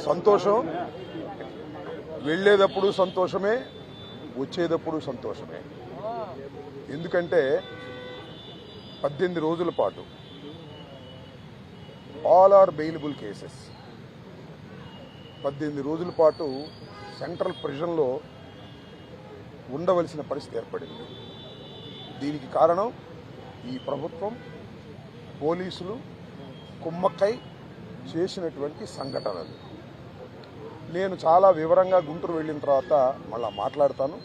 సంతోషం, వెళ్ళేటప్పుడు సంతోషమే, వచ్చేటప్పుడు సంతోషమే. ఎందుకంటే 18 రోజుల పాటు ఆల్ ఆర్ బెయిలబుల్ కేసెస్ 18 రోజుల పాటు సెంట్రల్ ప్రిజన్లో ఉండవలసిన పరిస్థితి ఏర్పడింది. దీనికి కారణం ఈ ప్రభుత్వం, పోలీసులు కుమ్మక్కై చేసినటువంటి సంఘటనలు. నేను చాలా వివరంగా గుంటూరు వెళ్ళిన తర్వాత మళ్ళా మాట్లాడతాను.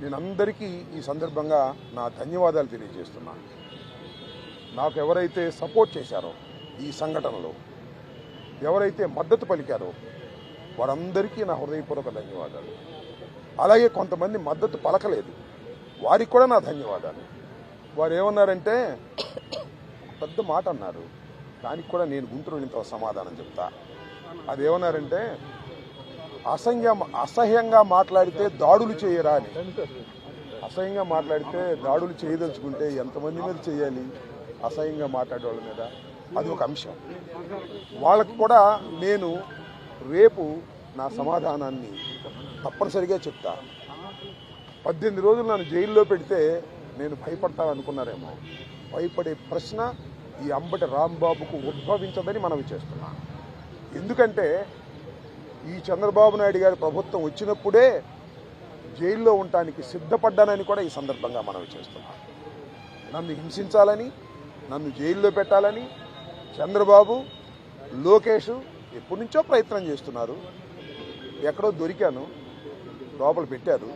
నేను అందరికీ ఈ సందర్భంగా నా ధన్యవాదాలు తెలియజేస్తున్నాను. నాకు ఎవరైతే సపోర్ట్ చేశారో ఈ సంఘటనలో, ఎవరైతే మద్దతు పలికారో వారందరికీ నా హృదయపూర్వక ధన్యవాదాలు. అలాగే కొంతమంది మద్దతు పలకలేదు, వారికి కూడా నా ధన్యవాదాలు. వారు ఏమన్నారంటే పెద్ద మాట అన్నారు, దానికి కూడా నేను గుంటూరు వెళ్ళిన సమాధానం చెప్తా. అదేమన్నారంటే అసహ్యంగా మాట్లాడితే దాడులు చేయరా అని. అసహ్యంగా మాట్లాడితే దాడులు చేయదలుచుకుంటే ఎంతమంది మీద చేయాలి? అసహ్యంగా మాట్లాడే వాళ్ళ మీద. అది ఒక అంశం. వాళ్ళకు కూడా నేను రేపు నా సమాధానాన్ని తప్పనిసరిగా చెప్తా. 18 రోజులు నన్ను జైల్లో పెడితే నేను భయపడతాననుకున్నారేమో. భయపడే ప్రశ్న ఈ అంబటి రాంబాబుకు ఉద్భవించదని మనవి చేస్తున్నా. ఎందుకంటే ఈ చంద్రబాబు నాయుడు గారి ప్రభుత్వం వచ్చినప్పుడే జైల్లో ఉండటానికి సిద్ధపడ్డానని కూడా ఈ సందర్భంగా మనవి చేస్తున్నా. నన్ను హింసించాలని, నన్ను జైల్లో పెట్టాలని చంద్రబాబు, లోకేష్ ఎప్పటి నుంచో ప్రయత్నం చేస్తున్నారు. ఎక్కడో దొరికాను, లోపల పెట్టారు.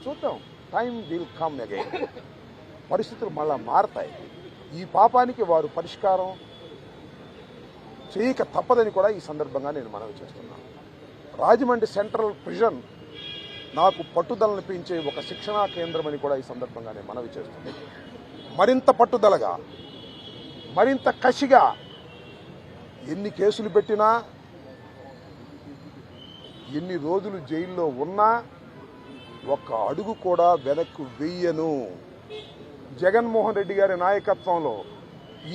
చూద్దాం, టైం విల్ కమ్ అగైన్. పరిస్థితులు మళ్ళా మారతాయి. ఈ పాపానికి వారు పరిష్కారం చేయక తప్పదని కూడా ఈ సందర్భంగా నేను మనవి చేస్తున్నాను. రాజమండ్రి సెంట్రల్ ప్రిజన్ నాకు పట్టుదలను పెంచే ఒక శిక్షణా కేంద్రం అని కూడా ఈ సందర్భంగా నేను మనవి చేస్తున్నాను. మరింత పట్టుదలగా, మరింత కసిగా ఎన్ని కేసులు పెట్టినా, ఎన్ని రోజులు జైల్లో ఉన్నా ఒక్క అడుగు కూడా వెనక్కు వెయ్యను. జగన్మోహన్ రెడ్డి గారి నాయకత్వంలో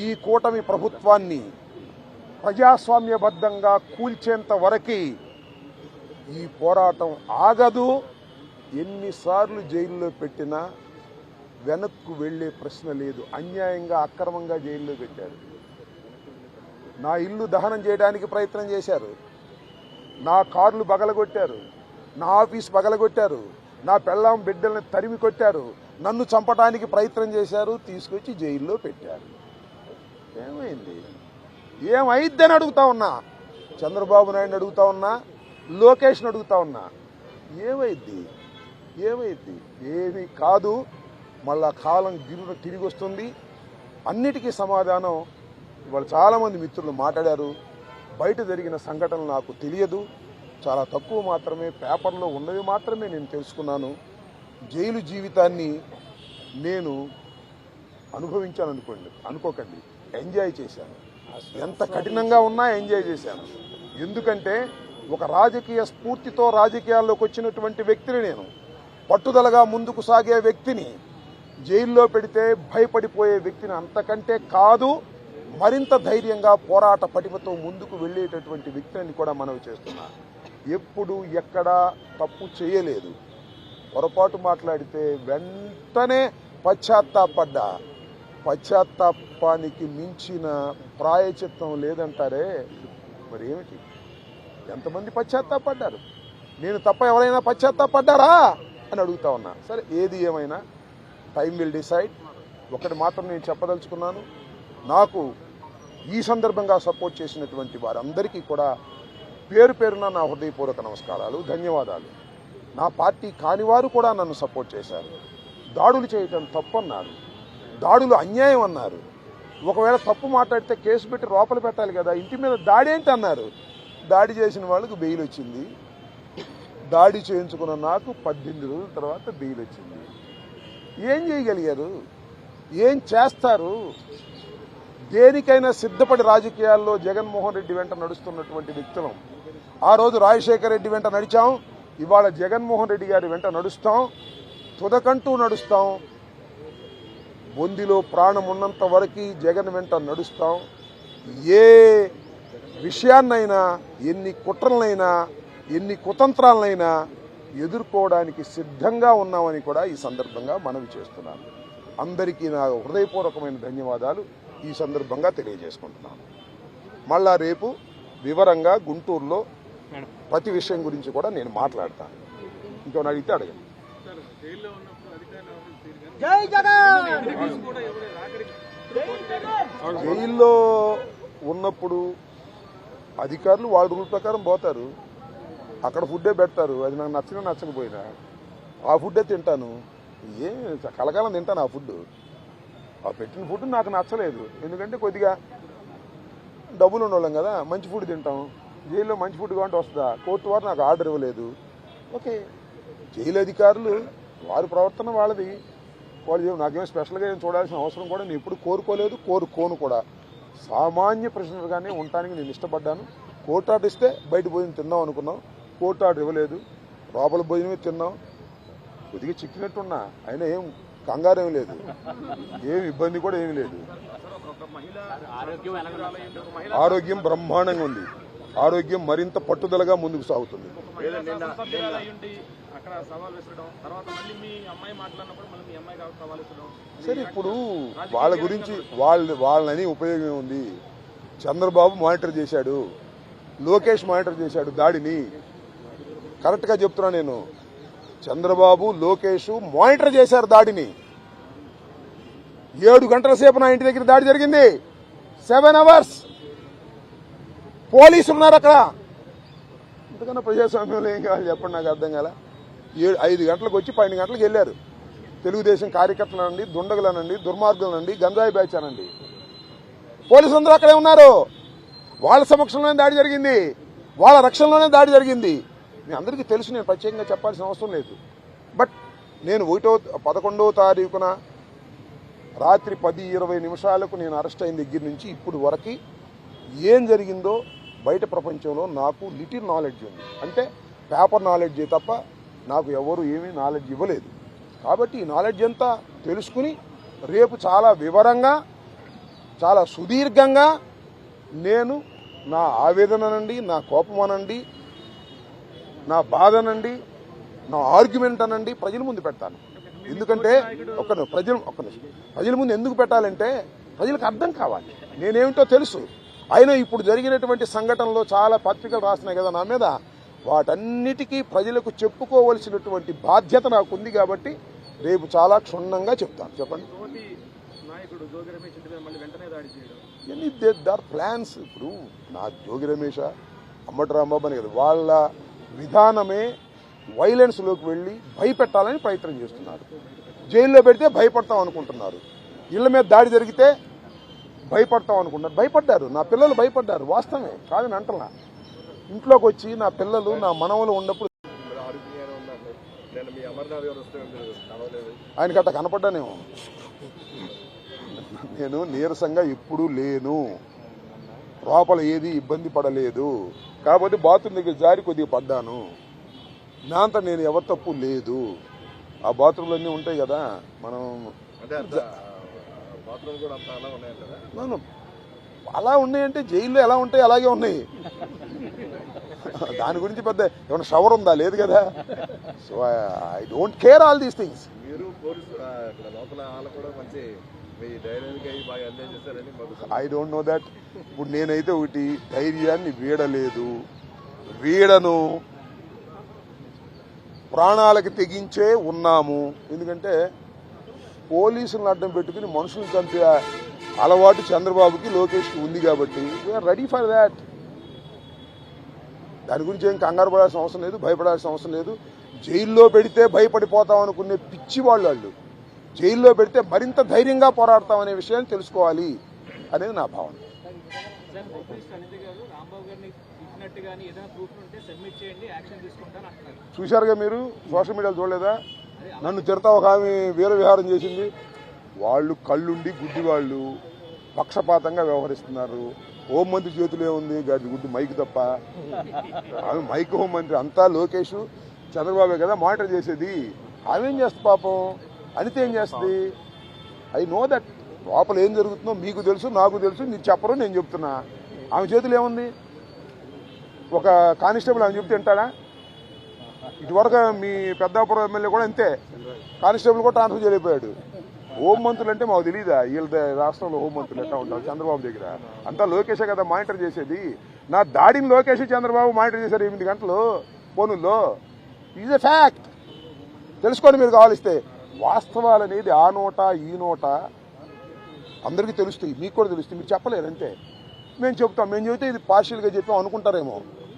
ఈ కూటమి ప్రభుత్వాన్ని ప్రజాస్వామ్యబద్ధంగా కూల్చేంత వరకు ఈ పోరాటం ఆగదు. ఎన్నిసార్లు జైల్లో పెట్టినా వెనక్కు వెళ్లే ప్రశ్న లేదు. అన్యాయంగా, అక్రమంగా జైల్లో పెట్టారు. నా ఇల్లు దహనం చేయడానికి ప్రయత్నం చేశారు, నా కార్లు పగలగొట్టారు, నా ఆఫీస్ పగలగొట్టారు, నా పెళ్ళాం బిడ్డల్ని తరిమి కొట్టారు, నన్ను చంపడానికి ప్రయత్నం చేశారు, తీసుకొచ్చి జైల్లో పెట్టారు. ఏమైంది? ఏమైద్దని అడుగుతా ఉన్నా. చంద్రబాబు నాయుడిని అడుగుతా ఉన్నా, లోకేష్ని అడుగుతా ఉన్నా. ఏమైద్ది? ఏమీ కాదు. మళ్ళా కాలం గిరున తిరిగి వస్తుంది. అన్నిటికీ సమాధానం ఇవాళ చాలామంది మిత్రులు మాట్లాడారు. బయట జరిగిన సంఘటనలు నాకు తెలియదు, చాలా తక్కువ మాత్రమే, పేపర్లో ఉన్నవి మాత్రమే నేను తెలుసుకున్నాను. జైలు జీవితాన్ని నేను అనుకోకండి, ఎంజాయ్ చేశాను. ఎంత కఠినంగా ఉన్నా ఎంజాయ్ చేశాను. ఎందుకంటే ఒక రాజకీయ స్ఫూర్తితో రాజకీయాల్లోకి వచ్చినటువంటి వ్యక్తిని నేను, పట్టుదలగా ముందుకు సాగే వ్యక్తిని జైల్లో పెడితే భయపడిపోయే వ్యక్తిని అంతకంటే కాదు, మరింత ధైర్యంగా పోరాట పటిమతో ముందుకు వెళ్లేటటువంటి వ్యక్తిని కూడా మనవి చేస్తున్నా. ఎప్పుడు ఎక్కడా తప్పు చేయలేదు. పొరపాటు మాట్లాడితే వెంటనే పశ్చాత్తాపడ్డా. పశ్చాత్తాపానికి మించిన ప్రాయచిత్తం లేదంటారే, మరి ఏమిటి? ఎంతమంది పశ్చాత్తాపడ్డారు? నేను తప్ప ఎవరైనా పశ్చాత్తాపడ్డారా అని అడుగుతా ఉన్నా. సరే, ఏది ఏమైనా టైం విల్ డిసైడ్. ఒకటి మాత్రం నేను చెప్పదలుచుకున్నాను, నాకు ఈ సందర్భంగా సపోర్ట్ చేసినటువంటి వారందరికీ కూడా పేరు పేరున నా హృదయపూర్వక నమస్కారాలు, ధన్యవాదాలు. నా పార్టీ కానివారు కూడా నన్ను సపోర్ట్ చేశారు. దాడులు చేయటం తప్పన్నారు, దాడులు అన్యాయం అన్నారు. ఒకవేళ తప్పు మాట్లాడితే కేసు పెట్టి లోపల పెట్టాలి కదా, ఇంటి మీద దాడి ఏంటి అన్నారు. దాడి చేసిన వాళ్ళకు బెయిల్ వచ్చింది. దాడి చేయించుకున్న నాకు 18 రోజుల తర్వాత బెయిల్ వచ్చింది. ఏం చేయగలిగారు? ఏం చేస్తారు? దేనికైనా సిద్ధపడి రాజకీయాల్లో జగన్మోహన్ రెడ్డి వెంట నడుస్తున్నటువంటి వ్యక్తులం. ఆ రోజు రాజశేఖర రెడ్డి వెంట నడిచాం, ఇవాళ జగన్మోహన్ రెడ్డి గారి వెంట నడుస్తాం, తుదకంటూ నడుస్తాం. బొందిలో ప్రాణం ఉన్నంత వరకు జగన్ వెంట నడుస్తాం. ఏ విషయాన్నైనా, ఎన్ని కుట్రలనైనా, ఎన్ని కుతంత్రాలనైనా ఎదుర్కోవడానికి సిద్ధంగా ఉన్నామని కూడా ఈ సందర్భంగా మనవి చేస్తున్నాను. అందరికీ నా హృదయపూర్వకమైన ధన్యవాదాలు ఈ సందర్భంగా తెలియజేసుకుంటున్నాను. మళ్ళా రేపు వివరంగా గుంటూరులో ప్రతి విషయం గురించి కూడా నేను మాట్లాడతాను. ఇంకేమైనా అడిగితే అడగండి. జైల్లో ఉన్నప్పుడు అధికారులు వాళ్ళ రూల్ ప్రకారం పోతారు, అక్కడ ఫుడ్డే పెడతారు. అది నాకు నచ్చినా నచ్చకపోయినా ఆ ఫుడ్డే తింటాను. కలకాలం తింటాను ఆ ఫుడ్. ఆ పెట్టిన ఫుడ్ నాకు నచ్చలేదు, ఎందుకంటే కొద్దిగా డబ్బులు ఉండవాళ్ళం కదా, మంచి ఫుడ్ తింటాం. జైల్లో మంచి ఫుడ్ కావాలంటే వస్తుందా? కోర్టు వారు నాకు ఆర్డర్ ఇవ్వలేదు. ఓకే, జైలు అధికారులు వారి ప్రవర్తన వాళ్ళది, వాళ్ళు నాకేమో స్పెషల్గా ఏం చూడాల్సిన అవసరం కూడా నేను ఎప్పుడు కోరుకోలేదు, కోరుకోను కూడా. సామాన్య ప్రశ్నలుగానే ఉండటానికి నేను ఇష్టపడ్డాను. కోర్టు ఆర్డర్ ఇస్తే బయట భోజనం తిందాం అనుకున్నాం, కోర్టు ఆర్డర్ ఇవ్వలేదు, లోపల భోజనమే తిన్నాం. కొద్దిగా చిక్కినట్టున్నా, అయినా ఏం కంగారు ఏం లేదు, ఏం ఇబ్బంది కూడా ఏమీ లేదు. ఆరోగ్యం బ్రహ్మాండంగా ఉంది, ఆరోగ్యం మరింత పట్టుదలగా ముందుకు సాగుతుంది. సరే, ఇప్పుడు వాళ్ళ గురించి వాళ్ళని ఉపయోగం ఉంది. చంద్రబాబు మానిటర్ చేశాడు, లోకేష్ మానిటర్ చేశాడు దాడిని. కరెక్ట్గా చెప్తున్నా నేను, చంద్రబాబు లోకేష్ మానిటర్ చేశారు దాడిని. 7 గంటల సేపు నా ఇంటి దగ్గర దాడి జరిగింది. 7 hours పోలీసులు ఉన్నారు అక్కడ. ఇంతకన్నా ప్రజాస్వామ్యంలో ఏం కావాలి చెప్పండి, నాకు అర్థం కాల. 5 గంటలకు వచ్చి 12 గంటలకు వెళ్ళారు. తెలుగుదేశం కార్యకర్తలనండి, దుండగులనండి, దుర్మార్గులనండి, గంజాయి బ్యాచ్ అనండి, పోలీసులందరూ అక్కడే ఉన్నారు. వాళ్ళ సమక్షంలోనే దాడి జరిగింది, వాళ్ళ రక్షణలోనే దాడి జరిగింది. మీ అందరికీ తెలుసు, నేను ప్రత్యేకంగా చెప్పాల్సిన అవసరం లేదు. బట్ నేను 11వ తారీఖున రాత్రి 10:20 నేను అరెస్ట్ అయిన దగ్గర నుంచి ఇప్పుడు వరకు ఏం జరిగిందో బయట ప్రపంచంలో నాకు లిటిల్ నాలెడ్జ్ ఉంది. అంటే పేపర్ నాలెడ్జే తప్ప నాకు ఎవరు ఏమీ నాలెడ్జ్ ఇవ్వలేదు. కాబట్టి ఈ నాలెడ్జ్ అంతా తెలుసుకుని రేపు చాలా వివరంగా, చాలా సుదీర్ఘంగా నేను నా ఆవేదననండి, నా కోపం అనండి, నా బాధ అనండి, నా ఆర్గ్యుమెంట్ అనండి ప్రజల ముందు పెడతాను. ఎందుకంటే ప్రజల ముందు ఎందుకు పెట్టాలంటే ప్రజలకు అర్థం కావాలి, నేనేమిటో తెలుసు. అయినా ఇప్పుడు జరిగినటువంటి సంఘటనలో చాలా పత్రికలు రాసినాయి కదా నా మీద, వాటన్నిటికీ ప్రజలకు చెప్పుకోవలసినటువంటి బాధ్యత నాకు ఉంది. కాబట్టి రేపు చాలా క్షుణ్ణంగా చెప్తాను. చెప్పండి. దార్ ప్లాన్స్. ఇప్పుడు నా జోగి రమేష్, అమ్మటి రాంబాబు అని కదా, వాళ్ళ విధానమే వైలెన్స్లోకి వెళ్ళి భయపెట్టాలని ప్రయత్నం చేస్తున్నారు. జైల్లో పెడితే భయపడతాం అనుకుంటున్నారు, ఇళ్ల మీద దాడి జరిగితే భయపడతాం అనుకుంటున్నారు. భయపడ్డారు, నా పిల్లలు భయపడ్డారు, వాస్తవమే కాదని అంటలా. ఇంట్లోకి వచ్చి నా పిల్లలు, నా మనవలు ఉన్నప్పుడు ఆయనకి అట్లా కనపడ్డానేమో. నేను నీరసంగా ఎప్పుడూ లేను, లోపల ఏది ఇబ్బంది పడలేదు. కాబట్టి బాత్రూమ్ దగ్గర జారి కొద్దిగా పడ్డాను, నా అంతా నేను ఎవరి తప్పు లేదు. ఆ బాత్రూమ్లు అన్నీ ఉంటాయి కదా, మనం అలా ఉన్నాయంటే జైల్లో ఎలా ఉంటాయి అలాగే ఉన్నాయి. దాని గురించి పెద్ద ఏమైనా షవర్ ఉందా? లేదు కదా. So I don't care all these things. I don't know that. ఇప్పుడు నేనైతే ఒకటి, ధైర్యాన్ని వీడలేదు, వీడను, ప్రాణాలకి తెగించే ఉన్నాము. ఎందుకంటే పోలీసులను అడ్డం పెట్టుకుని మనుషులను చంపే అలవాటు చంద్రబాబుకి, లోకేష్కి ఉంది. కాబట్టి వీఆర్ రెడీ ఫర్ దాట్. దాని గురించి ఏం కంగారు పడాల్సిన అవసరం లేదు, భయపడాల్సిన అవసరం లేదు. జైల్లో పెడితే భయపడిపోతాం అనుకునే పిచ్చి వాళ్ళు జైల్లో పెడితే మరింత ధైర్యంగా పోరాడతామనే విషయాన్ని తెలుసుకోవాలి అనేది నా భావన. చూశారుగా మీరు, సోషల్ మీడియాలో చూడలేదా? నన్ను తిడతా ఒక ఆమె వీర విహారం చేసింది. వాళ్ళు కళ్ళుండి గుడ్డి వాళ్ళు పక్షపాతంగా వ్యవహరిస్తున్నారు. హోంమంత్రి చేతిలో ఉంది గాడి గుడ్డి మైక్ తప్ప. ఆమె మైక్ హోంమంత్రి, అంతా లోకేష్ చంద్రబాబే కదా మానిటర్ చేసేది. ఆమె ఏం చేస్తుంది పాపం, అనిత ఏం చేస్తుంది? I know that. లోపల ఏం జరుగుతుందో మీకు తెలుసు, నాకు తెలుసు. మీరు చెప్పరు, నేను చెప్తున్నా. ఆమె చేతులు ఏముంది? ఒక కానిస్టేబుల్ అని చెప్తే వింటాడా? ఇటువరకు మీ పెద్దాపురం ఎమ్మెల్యే కూడా అంతే, కానిస్టేబుల్ కూడా ట్రాన్స్ఫర్ చేయలేకపోయాడు. హోం మంత్రులు అంటే మాకు తెలియదా? వీళ్ళ రాష్ట్రంలో హోం మంత్రులు ఎట్లా ఉంటారు చంద్రబాబు దగ్గర? అంతా లోకేషే కదా మానిటర్ చేసేది. నా దాడిని లోకేష్ చంద్రబాబు మానిటర్ చేశారు 8 గంటలు ఫోనుల్లో. Is a fact. తెలుసుకోండి మీరు కావాలిస్తే. వాస్తవాలు అనేది ఆ నోట ఈ నోట అందరికీ తెలుస్తాయి, మీకు కూడా తెలుస్తాయి, మీరు చెప్పలేరు అంతే. మేము చెప్తాం, మేము చెబితే ఇది పార్షియల్గా చెప్పాం అనుకుంటారేమో.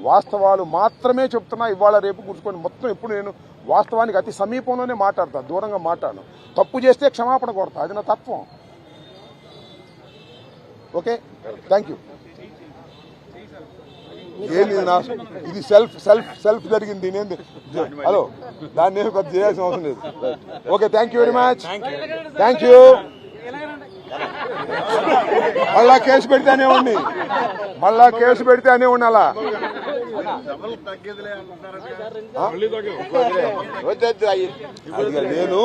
వాస్తవాలు మాత్రమే చెప్తున్నా. ఇవాళ రేపు కూర్చుకొని మొత్తం ఎప్పుడు నేను వాస్తవానికి అతి సమీపంలోనే మాట్లాడతా, దూరంగా మాట్లాడను. తప్పు చేస్తే క్షమాపణ కొడతా, అది నా తత్వం. Okay, thank you. ఏంది ఇది సెల్ఫ్ సెల్ఫ్ సెల్ఫ్ జరిగింది. నేనేంది హలో దాన్ని ఏమి కొద్ది చేయాల్సిన అవసరం లేదు. Okay, thank you very much. Thank you. మళ్ళా కేసు పెడితేనే ఉండి, మళ్ళా కేసు పెడితేనే ఉండి. అలా నేను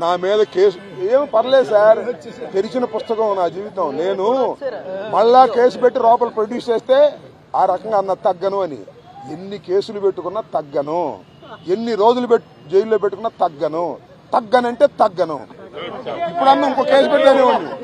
నా మీద కేసు ఏం పర్లేదు సార్, తెరిచిన పుస్తకం నా జీవితం. నేను మళ్ళా కేసు పెట్టి లోపల ప్రొడ్యూస్ చేస్తే ఆ రకంగా అన్న తగ్గను అని. ఎన్ని కేసులు పెట్టుకున్నా తగ్గను, ఎన్ని రోజులు జైల్లో పెట్టుకున్నా తగ్గను. తగ్గనంటే తగ్గను. ఇప్పుడు అన్న ఇంకో కేసు పెట్టానే ఉంది.